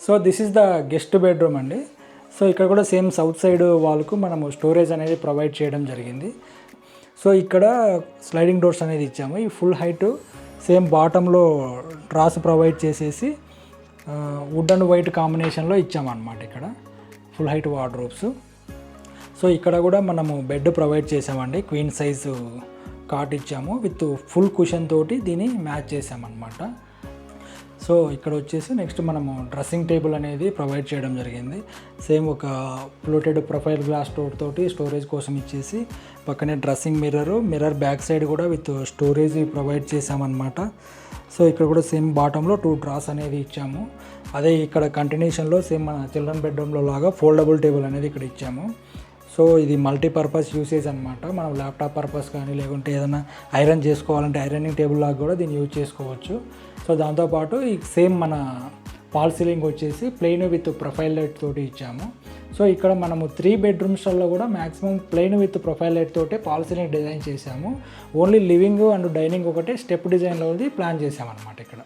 So this is the guest bedroom అండి. So ఇక్కడ కూడా సేమ్ సౌత్ సైడ్ వాల్కు మనము స్టోరేజ్ అనేది ప్రొవైడ్ చేయడం జరిగింది. సో ఇక్కడ స్లైడింగ్ డోర్స్ అనేది ఇచ్చాము. ఈ ఫుల్ హైట్ సేమ్ బాటంలో డ్రాస్ ప్రొవైడ్ చేసేసి వుడ్ అండ్ వైట్ కాంబినేషన్లో ఇచ్చామన్నమాట. ఇక్కడ ఫుల్ హైట్ వార్డ్రోబ్స్. సో ఇక్కడ కూడా మనము బెడ్ ప్రొవైడ్ చేసామండి. క్వీన్ సైజు కాట్ ఇచ్చాము విత్ ఫుల్ కుషన్ తోటి దీన్ని మ్యాచ్ చేసామన్నమాట. సో ఇక్కడ వచ్చేసి నెక్స్ట్ మనము డ్రెస్సింగ్ టేబుల్ అనేది ప్రొవైడ్ చేయడం జరిగింది. సేమ్ ఒక ఫ్లోటెడ్ ప్రొఫైల్ గ్లాస్ డోర్ తోటి స్టోరేజ్ కోసం ఇచ్చేసి పక్కనే డ్రెస్సింగ్ మిర్రర్ బ్యాక్ సైడ్ కూడా విత్ స్టోరేజ్ ప్రొవైడ్ చేసామన్నమాట. సో ఇక్కడ కూడా సేమ్ బాటంలో 2 డ్రాస్ అనేది ఇచ్చాము. అదే ఇక్కడ కంటిన్యూషన్లో సేమ్ మన చిల్డ్రన్ బెడ్రూమ్లో లాగా ఫోల్డబుల్ టేబుల్ అనేది ఇక్కడ ఇచ్చాము. సో ఇది మల్టీపర్పస్ యూసేజ్ అనమాట. మనం ల్యాప్టాప్ పర్పస్ కానీ లేకుంటే ఏదైనా ఐరన్ చేసుకోవాలంటే ఐరనింగ్ టేబుల్ లాగా కూడా దీన్ని యూజ్ చేసుకోవచ్చు. సో దాంతోపాటు ఈ సేమ్ మన ఫాల్ సీలింగ్ వచ్చేసి ప్లెయిన్ విత్ ప్రొఫైల్ లైట్ తోటి ఇచ్చాము. సో ఇక్కడ మనము 3 బెడ్రూమ్స్లో కూడా maximum plain with profile light తోటే ఫాల్ సీలింగ్ డిజైన్ చేసాము. ఓన్లీ లివింగ్ అండ్ డైనింగ్ ఒకటే స్టెప్ డిజైన్లో ప్లాన్ చేసామన్నమాట ఇక్కడ.